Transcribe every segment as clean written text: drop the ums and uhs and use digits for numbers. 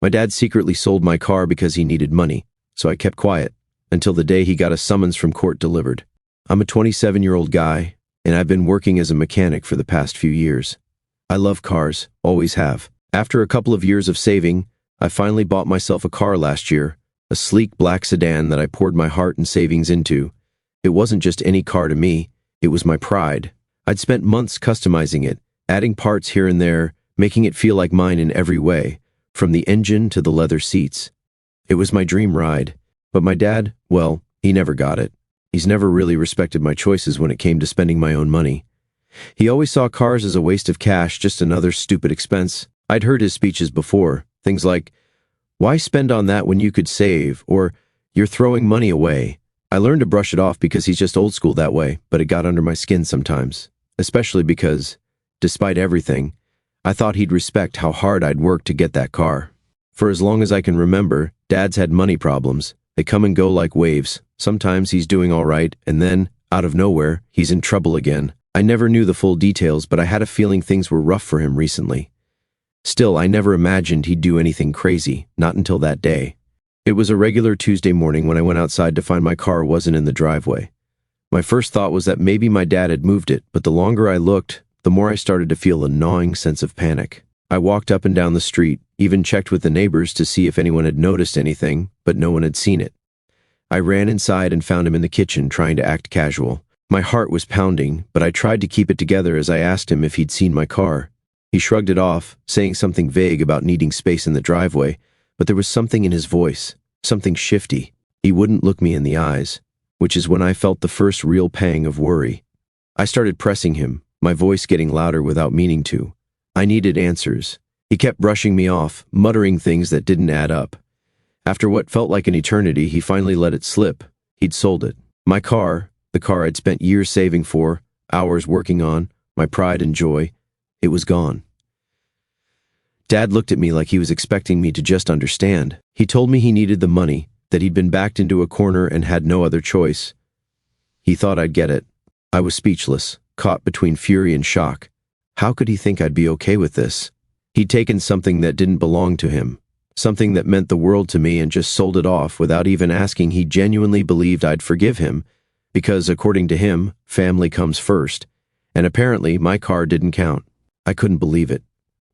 My dad secretly sold my car because he needed money, so I kept quiet until the day he got a summons from court delivered. I'm a 27-year-old guy, and I've been working as a mechanic for the past few years. I love cars, always have. After a couple of years of saving, I finally bought myself a car last year, a sleek black sedan that I poured my heart and savings into. It wasn't just any car to me, it was my pride. I'd spent months customizing it, adding parts here and there, making it feel like mine in every way, from the engine to the leather seats. It was my dream ride, but my dad, well, he never got it. He's never really respected my choices when it came to spending my own money. He always saw cars as a waste of cash, just another stupid expense. I'd heard his speeches before, things like, "Why spend on that when you could save?" or "You're throwing money away." I learned to brush it off because he's just old school that way, but it got under my skin sometimes, especially because, despite everything, I thought he'd respect how hard I'd worked to get that car. For as long as I can remember, Dad's had money problems. They come and go like waves. Sometimes he's doing all right, and then, out of nowhere, he's in trouble again. I never knew the full details, but I had a feeling things were rough for him recently. Still, I never imagined he'd do anything crazy, not until that day. It was a regular Tuesday morning when I went outside to find my car wasn't in the driveway. My first thought was that maybe my dad had moved it, but the longer I looked, the more I started to feel a gnawing sense of panic. I walked up and down the street, even checked with the neighbors to see if anyone had noticed anything, but no one had seen it. I ran inside and found him in the kitchen trying to act casual. My heart was pounding, but I tried to keep it together as I asked him if he'd seen my car. He shrugged it off, saying something vague about needing space in the driveway, but there was something in his voice, something shifty. He wouldn't look me in the eyes, which is when I felt the first real pang of worry. I started pressing him, my voice getting louder without meaning to. I needed answers. He kept brushing me off, muttering things that didn't add up. After what felt like an eternity, he finally let it slip. He'd sold it. My car, the car I'd spent years saving for, hours working on, my pride and joy, it was gone. Dad looked at me like he was expecting me to just understand. He told me he needed the money, that he'd been backed into a corner and had no other choice. He thought I'd get it. I was speechless, caught between fury and shock. How could he think I'd be okay with this? He'd taken something that didn't belong to him, something that meant the world to me, and just sold it off without even asking. He genuinely believed I'd forgive him, because according to him, family comes first, and apparently my car didn't count. I couldn't believe it.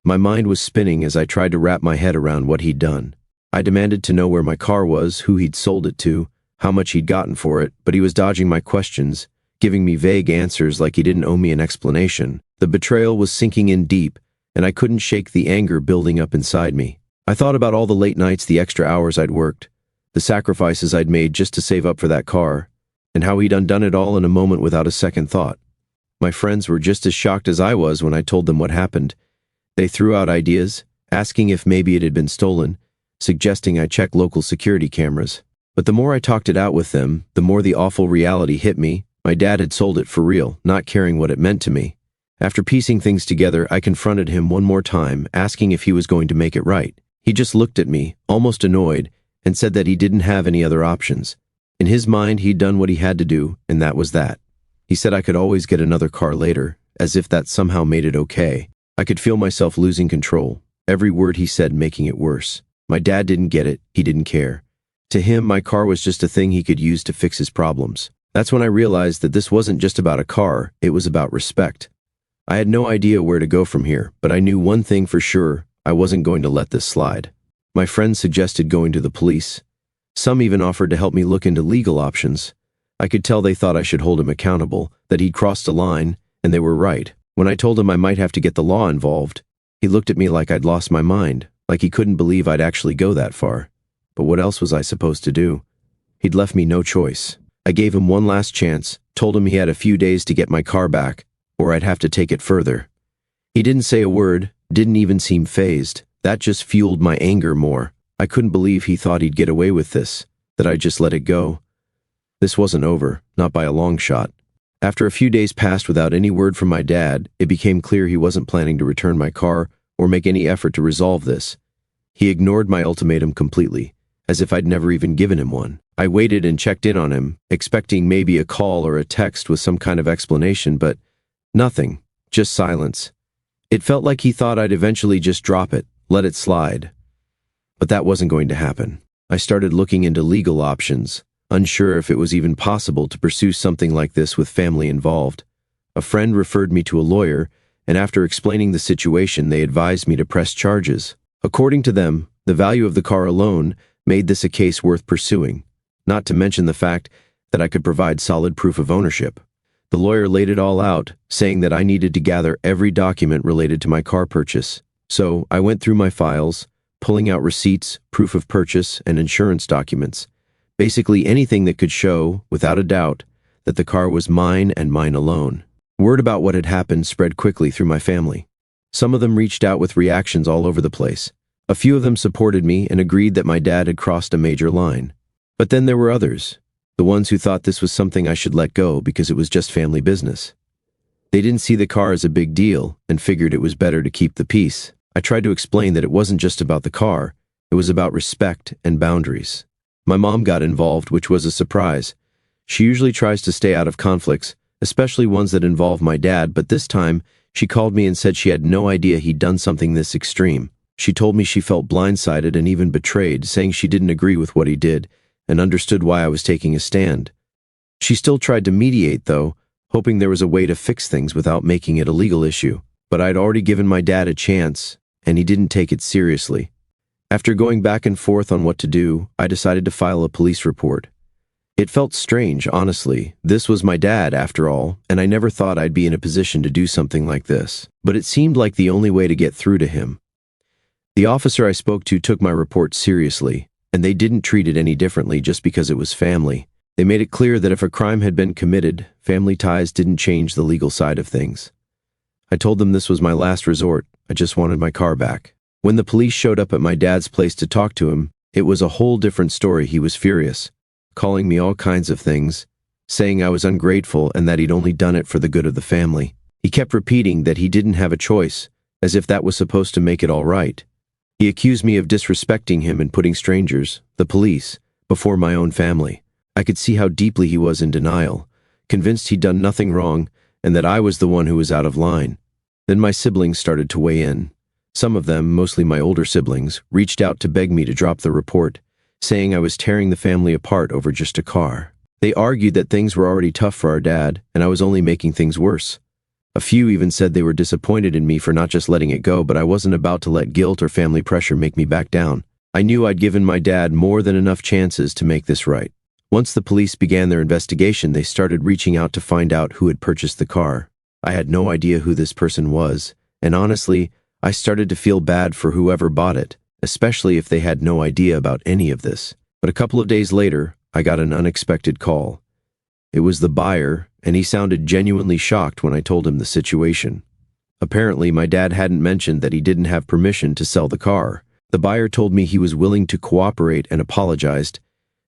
My mind was spinning as I tried to wrap my head around what he'd done. I demanded to know where my car was, who he'd sold it to, how much he'd gotten for it, but he was dodging my questions, giving me vague answers like he didn't owe me an explanation. The betrayal was sinking in deep, and I couldn't shake the anger building up inside me. I thought about all the late nights, the extra hours I'd worked, the sacrifices I'd made just to save up for that car, and how he'd undone it all in a moment without a second thought. My friends were just as shocked as I was when I told them what happened. They threw out ideas, asking if maybe it had been stolen, suggesting I check local security cameras. But the more I talked it out with them, the more the awful reality hit me. My dad had sold it for real, not caring what it meant to me. After piecing things together, I confronted him one more time, asking if he was going to make it right. He just looked at me, almost annoyed, and said that he didn't have any other options. In his mind, he'd done what he had to do, and that was that. He said I could always get another car later, as if that somehow made it okay. I could feel myself losing control, every word he said making it worse. My dad didn't get it, he didn't care. To him, my car was just a thing he could use to fix his problems. That's when I realized that this wasn't just about a car, it was about respect. I had no idea where to go from here, but I knew one thing for sure, I wasn't going to let this slide. My friends suggested going to the police. Some even offered to help me look into legal options. I could tell they thought I should hold him accountable, that he'd crossed a line, and they were right. When I told him I might have to get the law involved, he looked at me like I'd lost my mind, like he couldn't believe I'd actually go that far. But what else was I supposed to do? He'd left me no choice. I gave him one last chance, told him he had a few days to get my car back, or I'd have to take it further. He didn't say a word, didn't even seem fazed. That just fueled my anger more. I couldn't believe he thought he'd get away with this, that I'd just let it go. This wasn't over, not by a long shot. After a few days passed without any word from my dad, it became clear he wasn't planning to return my car or make any effort to resolve this. He ignored my ultimatum completely, as if I'd never even given him one. I waited and checked in on him, expecting maybe a call or a text with some kind of explanation, but nothing, just silence. It felt like he thought I'd eventually just drop it, let it slide. But that wasn't going to happen. I started looking into legal options, unsure if it was even possible to pursue something like this with family involved. A friend referred me to a lawyer, and after explaining the situation, they advised me to press charges. According to them, the value of the car alone made this a case worth pursuing, not to mention the fact that I could provide solid proof of ownership. The lawyer laid it all out, saying that I needed to gather every document related to my car purchase. So I went through my files, pulling out receipts, proof of purchase, and insurance documents. Basically anything that could show, without a doubt, that the car was mine and mine alone. Word about what had happened spread quickly through my family. Some of them reached out with reactions all over the place. A few of them supported me and agreed that my dad had crossed a major line. But then there were others, the ones who thought this was something I should let go because it was just family business. They didn't see the car as a big deal and figured it was better to keep the peace. I tried to explain that it wasn't just about the car, it was about respect and boundaries. My mom got involved, which was a surprise. She usually tries to stay out of conflicts, especially ones that involve my dad, but this time, she called me and said she had no idea he'd done something this extreme. She told me she felt blindsided and even betrayed, saying she didn't agree with what he did and understood why I was taking a stand. She still tried to mediate, though, hoping there was a way to fix things without making it a legal issue. But I'd already given my dad a chance, and he didn't take it seriously. After going back and forth on what to do, I decided to file a police report. It felt strange, honestly. This was my dad, after all, and I never thought I'd be in a position to do something like this. But it seemed like the only way to get through to him. The officer I spoke to took my report seriously, and they didn't treat it any differently just because it was family. They made it clear that if a crime had been committed, family ties didn't change the legal side of things. I told them this was my last resort. I just wanted my car back. When the police showed up at my dad's place to talk to him, it was a whole different story. He was furious, calling me all kinds of things, saying I was ungrateful and that he'd only done it for the good of the family. He kept repeating that he didn't have a choice, as if that was supposed to make it all right. He accused me of disrespecting him and putting strangers, the police, before my own family. I could see how deeply he was in denial, convinced he'd done nothing wrong and that I was the one who was out of line. Then my siblings started to weigh in. Some of them, mostly my older siblings, reached out to beg me to drop the report, saying I was tearing the family apart over just a car. They argued that things were already tough for our dad, and I was only making things worse. A few even said they were disappointed in me for not just letting it go, but I wasn't about to let guilt or family pressure make me back down. I knew I'd given my dad more than enough chances to make this right. Once the police began their investigation, they started reaching out to find out who had purchased the car. I had no idea who this person was, and honestly, I started to feel bad for whoever bought it, especially if they had no idea about any of this. But a couple of days later, I got an unexpected call. It was the buyer, and he sounded genuinely shocked when I told him the situation. Apparently, my dad hadn't mentioned that he didn't have permission to sell the car. The buyer told me he was willing to cooperate and apologized,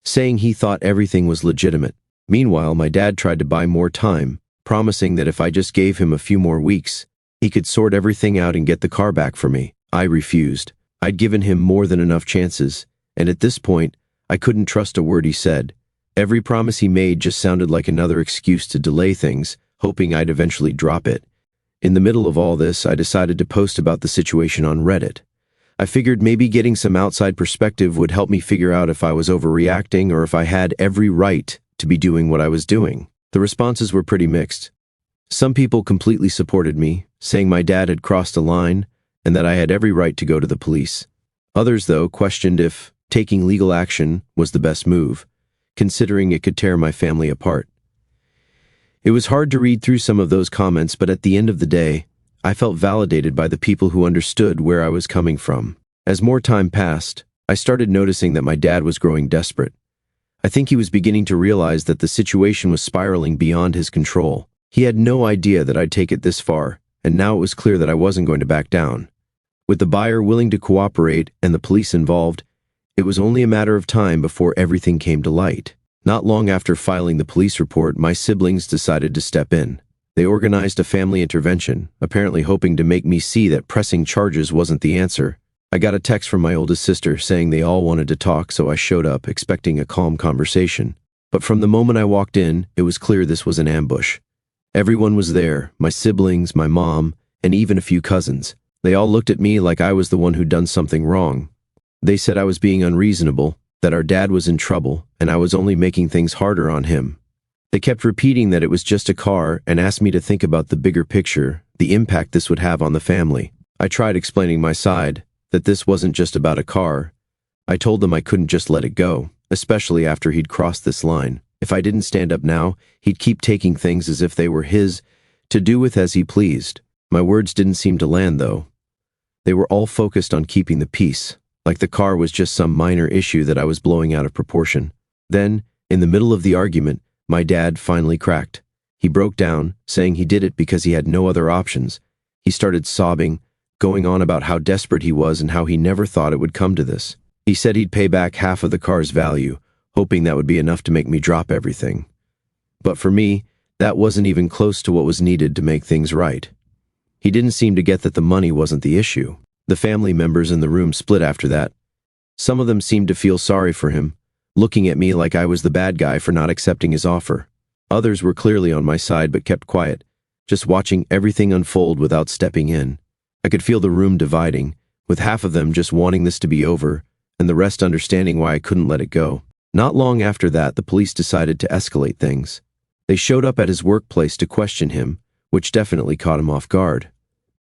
saying he thought everything was legitimate. Meanwhile, my dad tried to buy more time, promising that if I just gave him a few more weeks, he could sort everything out and get the car back for me. I refused. I'd given him more than enough chances, and at this point, I couldn't trust a word he said. Every promise he made just sounded like another excuse to delay things, hoping I'd eventually drop it. In the middle of all this, I decided to post about the situation on Reddit. I figured maybe getting some outside perspective would help me figure out if I was overreacting or if I had every right to be doing what I was doing. The responses were pretty mixed. Some people completely supported me, saying my dad had crossed a line and that I had every right to go to the police. Others, though, questioned if taking legal action was the best move, considering it could tear my family apart. It was hard to read through some of those comments, but at the end of the day, I felt validated by the people who understood where I was coming from. As more time passed, I started noticing that my dad was growing desperate. I think he was beginning to realize that the situation was spiraling beyond his control. He had no idea that I'd take it this far, and now it was clear that I wasn't going to back down. With the buyer willing to cooperate and the police involved, it was only a matter of time before everything came to light. Not long after filing the police report, my siblings decided to step in. They organized a family intervention, apparently hoping to make me see that pressing charges wasn't the answer. I got a text from my oldest sister saying they all wanted to talk, so I showed up, expecting a calm conversation. But from the moment I walked in, it was clear this was an ambush. Everyone was there, my siblings, my mom, and even a few cousins. They all looked at me like I was the one who'd done something wrong. They said I was being unreasonable, that our dad was in trouble, and I was only making things harder on him. They kept repeating that it was just a car and asked me to think about the bigger picture, the impact this would have on the family. I tried explaining my side, that this wasn't just about a car. I told them I couldn't just let it go, especially after he'd crossed this line. If I didn't stand up now, he'd keep taking things as if they were his, to do with as he pleased. My words didn't seem to land, though. They were all focused on keeping the peace, like the car was just some minor issue that I was blowing out of proportion. Then, in the middle of the argument, my dad finally cracked. He broke down, saying he did it because he had no other options. He started sobbing, going on about how desperate he was and how he never thought it would come to this. He said he'd pay back half of the car's value, hoping that would be enough to make me drop everything. But for me, that wasn't even close to what was needed to make things right. He didn't seem to get that the money wasn't the issue. The family members in the room split after that. Some of them seemed to feel sorry for him, looking at me like I was the bad guy for not accepting his offer. Others were clearly on my side but kept quiet, just watching everything unfold without stepping in. I could feel the room dividing, with half of them just wanting this to be over, and the rest understanding why I couldn't let it go. Not long after that, the police decided to escalate things. They showed up at his workplace to question him, which definitely caught him off guard.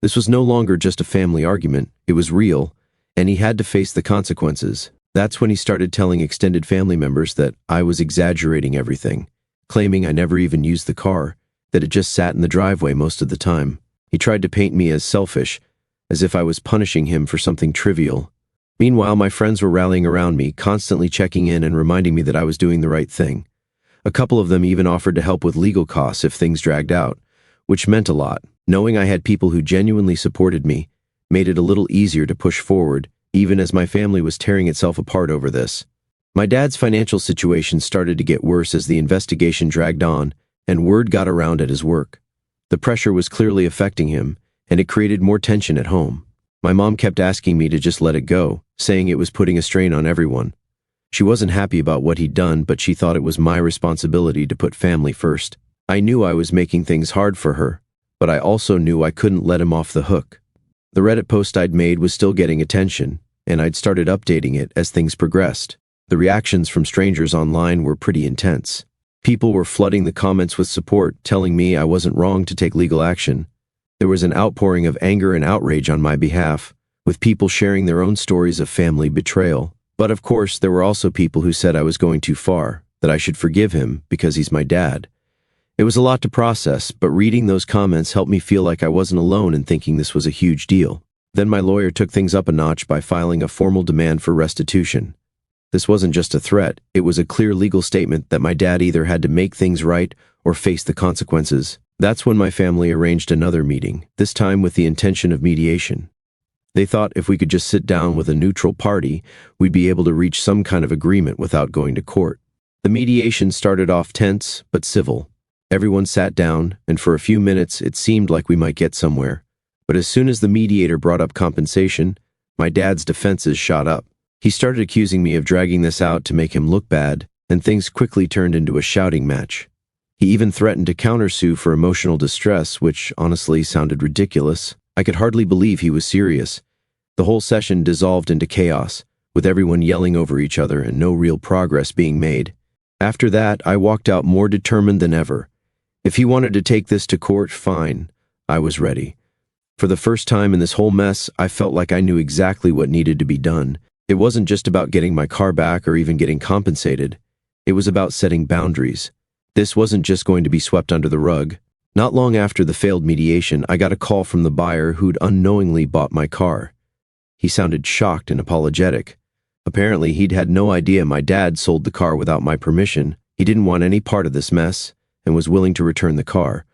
This was no longer just a family argument, it was real, and he had to face the consequences. That's when he started telling extended family members that I was exaggerating everything, claiming I never even used the car, that it just sat in the driveway most of the time. He tried to paint me as selfish, as if I was punishing him for something trivial. Meanwhile, my friends were rallying around me, constantly checking in and reminding me that I was doing the right thing. A couple of them even offered to help with legal costs if things dragged out, which meant a lot. Knowing I had people who genuinely supported me made it a little easier to push forward, even as my family was tearing itself apart over this. My dad's financial situation started to get worse as the investigation dragged on, and word got around at his work. The pressure was clearly affecting him, and it created more tension at home. My mom kept asking me to just let it go, saying it was putting a strain on everyone. She wasn't happy about what he'd done, but she thought it was my responsibility to put family first. I knew I was making things hard for her, but I also knew I couldn't let him off the hook. The Reddit post I'd made was still getting attention, and I'd started updating it as things progressed. The reactions from strangers online were pretty intense. People were flooding the comments with support, telling me I wasn't wrong to take legal action. There was an outpouring of anger and outrage on my behalf, with people sharing their own stories of family betrayal. But of course, there were also people who said I was going too far, that I should forgive him because he's my dad. It was a lot to process, but reading those comments helped me feel like I wasn't alone in thinking this was a huge deal. Then my lawyer took things up a notch by filing a formal demand for restitution. This wasn't just a threat, it was a clear legal statement that my dad either had to make things right or face the consequences. That's when my family arranged another meeting, this time with the intention of mediation. They thought if we could just sit down with a neutral party, we'd be able to reach some kind of agreement without going to court. The mediation started off tense, but civil. Everyone sat down, and for a few minutes it seemed like we might get somewhere. But as soon as the mediator brought up compensation, my dad's defenses shot up. He started accusing me of dragging this out to make him look bad, and things quickly turned into a shouting match. He even threatened to countersue for emotional distress, which honestly sounded ridiculous. I could hardly believe he was serious. The whole session dissolved into chaos, with everyone yelling over each other and no real progress being made. After that, I walked out more determined than ever. If he wanted to take this to court, fine. I was ready. For the first time in this whole mess, I felt like I knew exactly what needed to be done. It wasn't just about getting my car back or even getting compensated. It was about setting boundaries. This wasn't just going to be swept under the rug. Not long after the failed mediation, I got a call from the buyer who'd unknowingly bought my car. He sounded shocked and apologetic. Apparently, he'd had no idea my dad sold the car without my permission. He didn't want any part of this mess and was willing to return the car.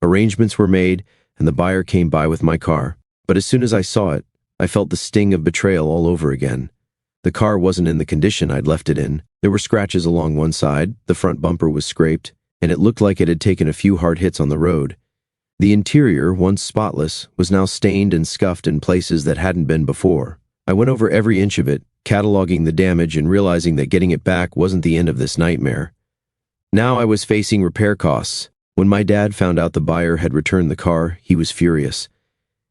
Arrangements were made, and the buyer came by with my car. But as soon as I saw it, I felt the sting of betrayal all over again. The car wasn't in the condition I'd left it in. There were scratches along one side, the front bumper was scraped, and it looked like it had taken a few hard hits on the road. The interior, once spotless, was now stained and scuffed in places that hadn't been before. I went over every inch of it, cataloging the damage and realizing that getting it back wasn't the end of this nightmare. Now I was facing repair costs. When my dad found out the buyer had returned the car, he was furious.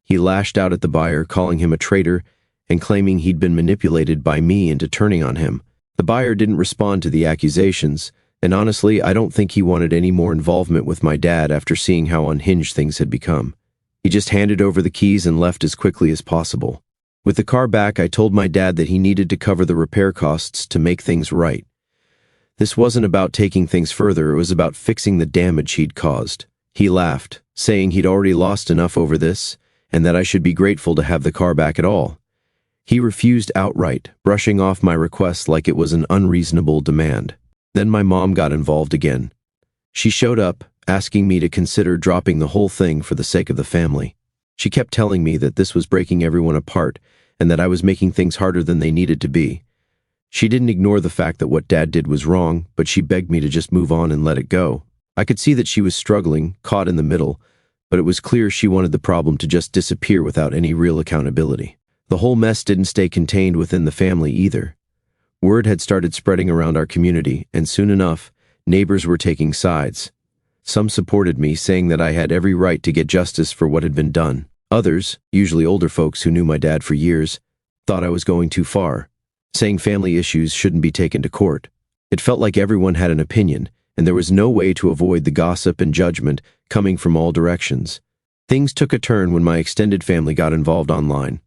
He lashed out at the buyer, calling him a traitor and claiming he'd been manipulated by me into turning on him. The buyer didn't respond to the accusations, and honestly, I don't think he wanted any more involvement with my dad after seeing how unhinged things had become. He just handed over the keys and left as quickly as possible. With the car back, I told my dad that he needed to cover the repair costs to make things right. This wasn't about taking things further, it was about fixing the damage he'd caused. He laughed, saying he'd already lost enough over this, and that I should be grateful to have the car back at all. He refused outright, brushing off my request like it was an unreasonable demand. Then my mom got involved again. She showed up, asking me to consider dropping the whole thing for the sake of the family. She kept telling me that this was breaking everyone apart and that I was making things harder than they needed to be. She didn't ignore the fact that what Dad did was wrong, but she begged me to just move on and let it go. I could see that she was struggling, caught in the middle, but it was clear she wanted the problem to just disappear without any real accountability. The whole mess didn't stay contained within the family either. Word had started spreading around our community, and soon enough, neighbors were taking sides. Some supported me, saying that I had every right to get justice for what had been done. Others, usually older folks who knew my dad for years, thought I was going too far, saying family issues shouldn't be taken to court. It felt like everyone had an opinion, and there was no way to avoid the gossip and judgment coming from all directions. Things took a turn when my extended family got involved online.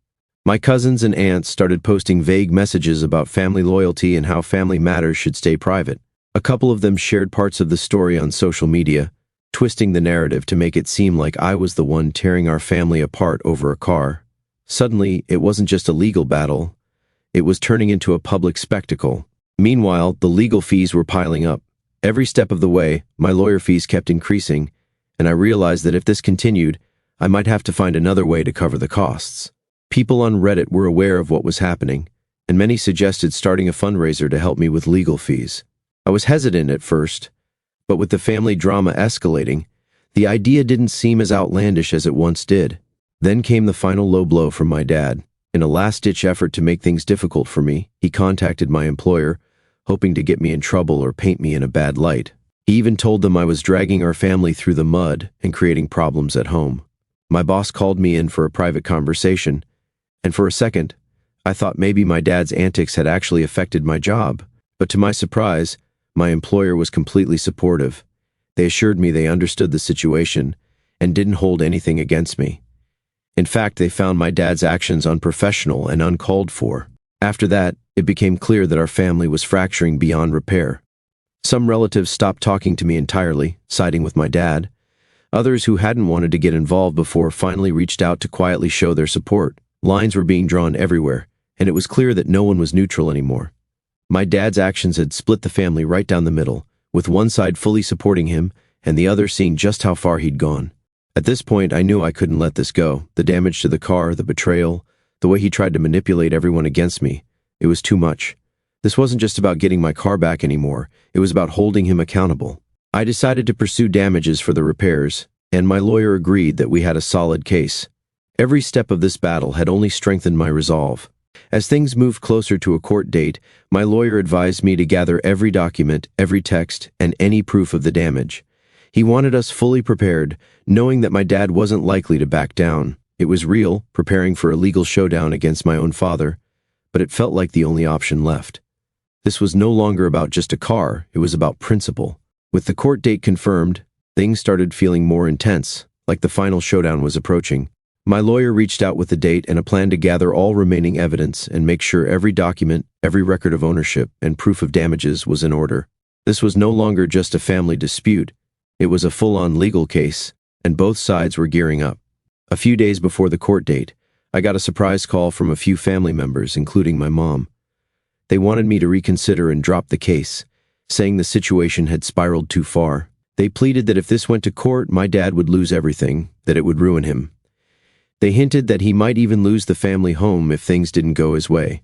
My cousins and aunts started posting vague messages about family loyalty and how family matters should stay private. A couple of them shared parts of the story on social media, twisting the narrative to make it seem like I was the one tearing our family apart over a car. Suddenly, it wasn't just a legal battle, it was turning into a public spectacle. Meanwhile, the legal fees were piling up. Every step of the way, my lawyer fees kept increasing, and I realized that if this continued, I might have to find another way to cover the costs. People on Reddit were aware of what was happening, and many suggested starting a fundraiser to help me with legal fees. I was hesitant at first, but with the family drama escalating, the idea didn't seem as outlandish as it once did. Then came the final low blow from my dad. In a last-ditch effort to make things difficult for me, he contacted my employer, hoping to get me in trouble or paint me in a bad light. He even told them I was dragging our family through the mud and creating problems at home. My boss called me in for a private conversation, and for a second, I thought maybe my dad's antics had actually affected my job. But to my surprise, my employer was completely supportive. They assured me they understood the situation and didn't hold anything against me. In fact, they found my dad's actions unprofessional and uncalled for. After that, it became clear that our family was fracturing beyond repair. Some relatives stopped talking to me entirely, siding with my dad. Others who hadn't wanted to get involved before finally reached out to quietly show their support. Lines were being drawn everywhere, and it was clear that no one was neutral anymore. My dad's actions had split the family right down the middle, with one side fully supporting him and the other seeing just how far he'd gone. At this point, I knew I couldn't let this go. The damage to the car, the betrayal, the way he tried to manipulate everyone against me. It was too much. This wasn't just about getting my car back anymore. It was about holding him accountable. I decided to pursue damages for the repairs, and my lawyer agreed that we had a solid case. Every step of this battle had only strengthened my resolve. As things moved closer to a court date, my lawyer advised me to gather every document, every text, and any proof of the damage. He wanted us fully prepared, knowing that my dad wasn't likely to back down. It was real, preparing for a legal showdown against my own father, but it felt like the only option left. This was no longer about just a car, it was about principle. With the court date confirmed, things started feeling more intense, like the final showdown was approaching. My lawyer reached out with a date and a plan to gather all remaining evidence and make sure every document, every record of ownership, and proof of damages was in order. This was no longer just a family dispute. It was a full-on legal case, and both sides were gearing up. A few days before the court date, I got a surprise call from a few family members, including my mom. They wanted me to reconsider and drop the case, saying the situation had spiraled too far. They pleaded that if this went to court, my dad would lose everything, that it would ruin him. They hinted that he might even lose the family home if things didn't go his way.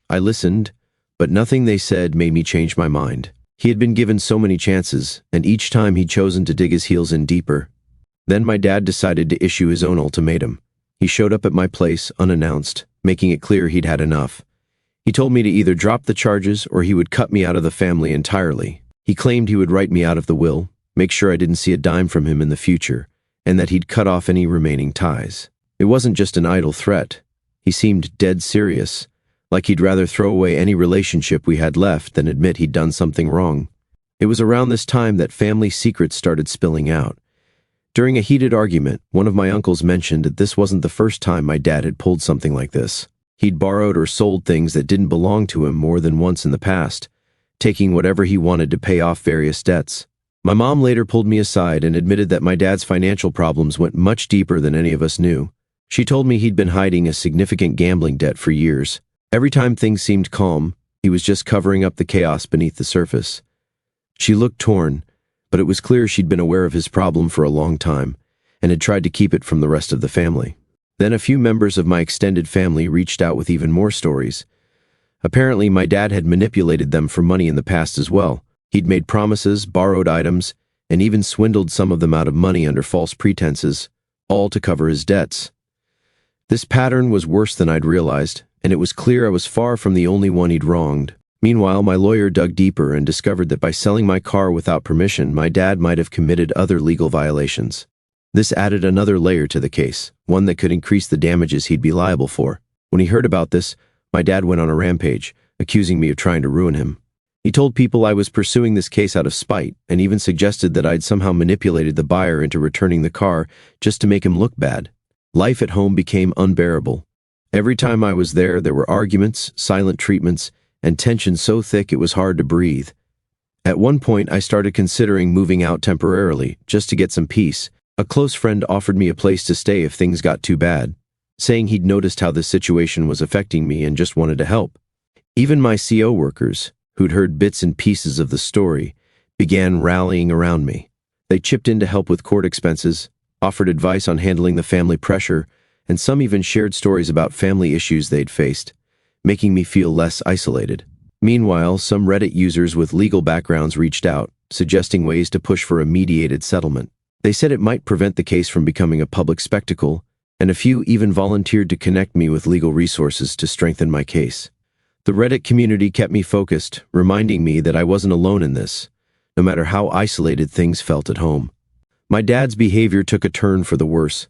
I listened, but nothing they said made me change my mind. He had been given so many chances, and each time he'd chosen to dig his heels in deeper. Then my dad decided to issue his own ultimatum. He showed up at my place unannounced, making it clear he'd had enough. He told me to either drop the charges or he would cut me out of the family entirely. He claimed he would write me out of the will, make sure I didn't see a dime from him in the future, and that he'd cut off any remaining ties. It wasn't just an idle threat. He seemed dead serious, like he'd rather throw away any relationship we had left than admit he'd done something wrong. It was around this time that family secrets started spilling out. During a heated argument, one of my uncles mentioned that this wasn't the first time my dad had pulled something like this. He'd borrowed or sold things that didn't belong to him more than once in the past, taking whatever he wanted to pay off various debts. My mom later pulled me aside and admitted that my dad's financial problems went much deeper than any of us knew. She told me he'd been hiding a significant gambling debt for years. Every time things seemed calm, he was just covering up the chaos beneath the surface. She looked torn, but it was clear she'd been aware of his problem for a long time and had tried to keep it from the rest of the family. Then a few members of my extended family reached out with even more stories. Apparently, my dad had manipulated them for money in the past as well. He'd made promises, borrowed items, and even swindled some of them out of money under false pretenses, all to cover his debts. This pattern was worse than I'd realized, and it was clear I was far from the only one he'd wronged. Meanwhile, my lawyer dug deeper and discovered that by selling my car without permission, my dad might have committed other legal violations. This added another layer to the case, one that could increase the damages he'd be liable for. When he heard about this, my dad went on a rampage, accusing me of trying to ruin him. He told people I was pursuing this case out of spite, and even suggested that I'd somehow manipulated the buyer into returning the car just to make him look bad. Life at home became unbearable. Every time I was there were arguments, silent treatments, and tension so thick it was hard to breathe. At one point, I started considering moving out temporarily, just to get some peace. A close friend offered me a place to stay if things got too bad, saying he'd noticed how this situation was affecting me and just wanted to help. Even my CO workers, who'd heard bits and pieces of the story, began rallying around me. They chipped in to help with court expenses, offered advice on handling the family pressure, and some even shared stories about family issues they'd faced, making me feel less isolated. Meanwhile, some Reddit users with legal backgrounds reached out, suggesting ways to push for a mediated settlement. They said it might prevent the case from becoming a public spectacle, and a few even volunteered to connect me with legal resources to strengthen my case. The Reddit community kept me focused, reminding me that I wasn't alone in this, no matter how isolated things felt at home. My dad's behavior took a turn for the worse.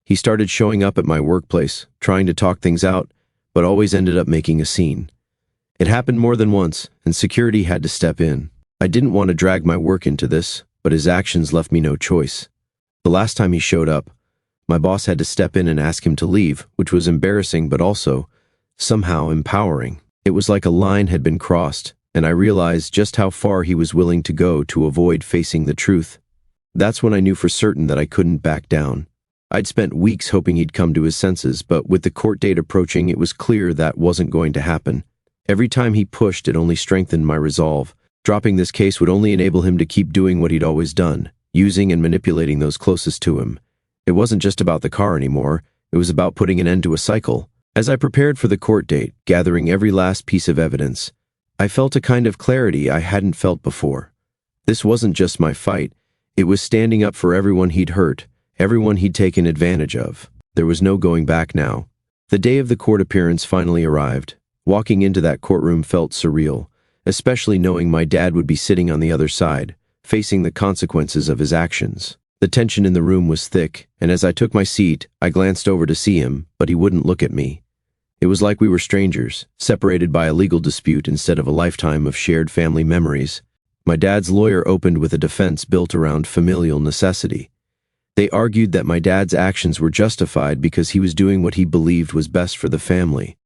He started showing up at my workplace, trying to talk things out, but always ended up making a scene. It happened more than once, and security had to step in. I didn't want to drag my work into this, but his actions left me no choice. The last time he showed up, my boss had to step in and ask him to leave, which was embarrassing but also, somehow, empowering. It was like a line had been crossed, and I realized just how far he was willing to go to avoid facing the truth. That's when I knew for certain that I couldn't back down. I'd spent weeks hoping he'd come to his senses, but with the court date approaching, it was clear that wasn't going to happen. Every time he pushed, it only strengthened my resolve. Dropping this case would only enable him to keep doing what he'd always done, using and manipulating those closest to him. It wasn't just about the car anymore, it was about putting an end to a cycle. As I prepared for the court date, gathering every last piece of evidence, I felt a kind of clarity I hadn't felt before. This wasn't just my fight, it was standing up for everyone he'd hurt, everyone he'd taken advantage of. There was no going back now. The day of the court appearance finally arrived. Walking into that courtroom felt surreal, especially knowing my dad would be sitting on the other side, facing the consequences of his actions. The tension in the room was thick, and as I took my seat, I glanced over to see him, but he wouldn't look at me. It was like we were strangers, separated by a legal dispute instead of a lifetime of shared family memories. My dad's lawyer opened with a defense built around familial necessity. They argued that my dad's actions were justified because he was doing what he believed was best for the family,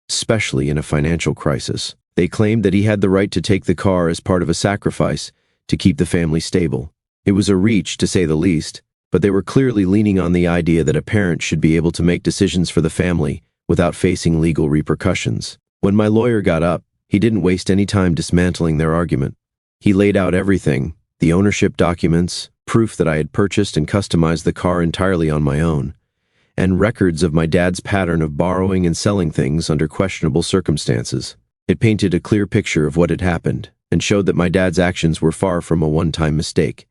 especially in a financial crisis. They claimed that he had the right to take the car as part of a sacrifice to keep the family stable. It was a reach, to say the least, but they were clearly leaning on the idea that a parent should be able to make decisions for the family without facing legal repercussions. When my lawyer got up, he didn't waste any time dismantling their argument. He laid out everything, the ownership documents, proof that I had purchased and customized the car entirely on my own, and records of my dad's pattern of borrowing and selling things under questionable circumstances. It painted a clear picture of what had happened and showed that my dad's actions were far from a one-time mistake.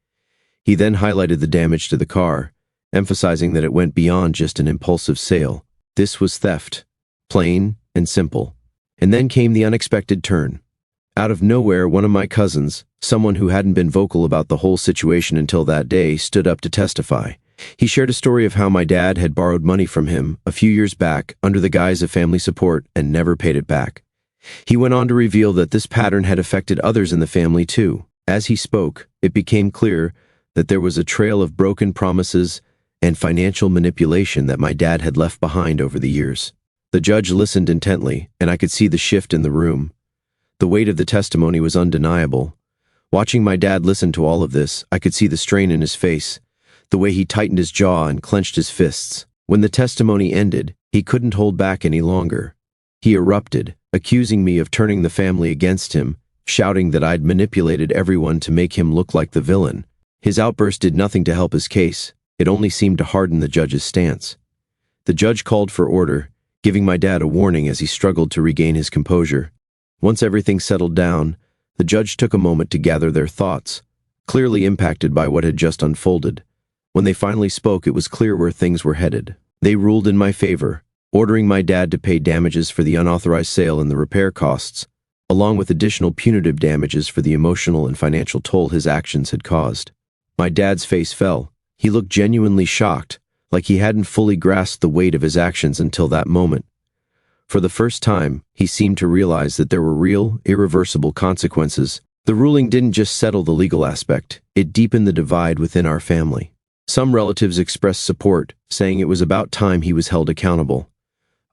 He then highlighted the damage to the car, emphasizing that it went beyond just an impulsive sale. This was theft, plain and simple. And then came the unexpected turn. Out of nowhere, one of my cousins, someone who hadn't been vocal about the whole situation until that day, stood up to testify. He shared a story of how my dad had borrowed money from him a few years back under the guise of family support and never paid it back. He went on to reveal that this pattern had affected others in the family too. As he spoke, it became clear that there was a trail of broken promises and financial manipulation that my dad had left behind over the years. The judge listened intently, and I could see the shift in the room. The weight of the testimony was undeniable. Watching my dad listen to all of this, I could see the strain in his face, the way he tightened his jaw and clenched his fists. When the testimony ended, he couldn't hold back any longer. He erupted, accusing me of turning the family against him, shouting that I'd manipulated everyone to make him look like the villain. His outburst did nothing to help his case. It only seemed to harden the judge's stance. The judge called for order, giving my dad a warning as he struggled to regain his composure. Once everything settled down, the judge took a moment to gather their thoughts, clearly impacted by what had just unfolded. When they finally spoke, it was clear where things were headed. They ruled in my favor, ordering my dad to pay damages for the unauthorized sale and the repair costs, along with additional punitive damages for the emotional and financial toll his actions had caused. My dad's face fell. He looked genuinely shocked, like he hadn't fully grasped the weight of his actions until that moment. For the first time, he seemed to realize that there were real, irreversible consequences. The ruling didn't just settle the legal aspect, it deepened the divide within our family. Some relatives expressed support, saying it was about time he was held accountable.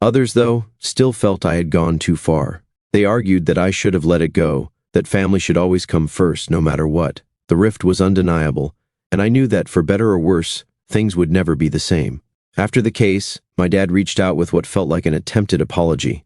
Others, though, still felt I had gone too far. They argued that I should have let it go, that family should always come first no matter what. The rift was undeniable, and I knew that, for better or worse, things would never be the same. After the case, my dad reached out with what felt like an attempted apology.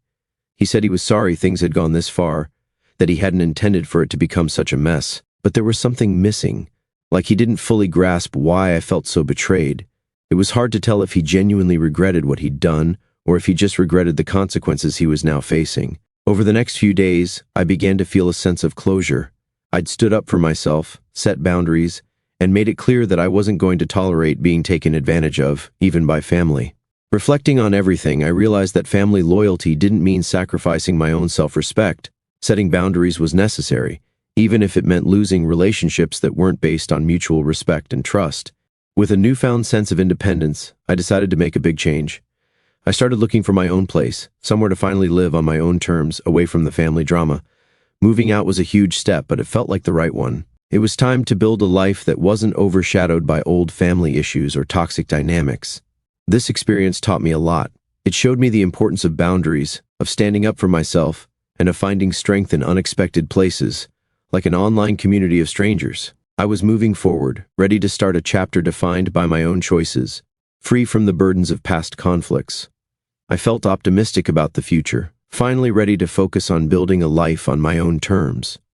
He said he was sorry things had gone this far, that he hadn't intended for it to become such a mess, but there was something missing, like he didn't fully grasp why I felt so betrayed. It was hard to tell if he genuinely regretted what he'd done, or if he just regretted the consequences he was now facing. Over the next few days, I began to feel a sense of closure. I'd stood up for myself, set boundaries, and made it clear that I wasn't going to tolerate being taken advantage of, even by family. Reflecting on everything, I realized that family loyalty didn't mean sacrificing my own self-respect. Setting boundaries was necessary, even if it meant losing relationships that weren't based on mutual respect and trust. With a newfound sense of independence, I decided to make a big change. I started looking for my own place, somewhere to finally live on my own terms, away from the family drama. Moving out was a huge step, but it felt like the right one. It was time to build a life that wasn't overshadowed by old family issues or toxic dynamics. This experience taught me a lot. It showed me the importance of boundaries, of standing up for myself, and of finding strength in unexpected places, like an online community of strangers. I was moving forward, ready to start a chapter defined by my own choices, free from the burdens of past conflicts. I felt optimistic about the future, finally ready to focus on building a life on my own terms.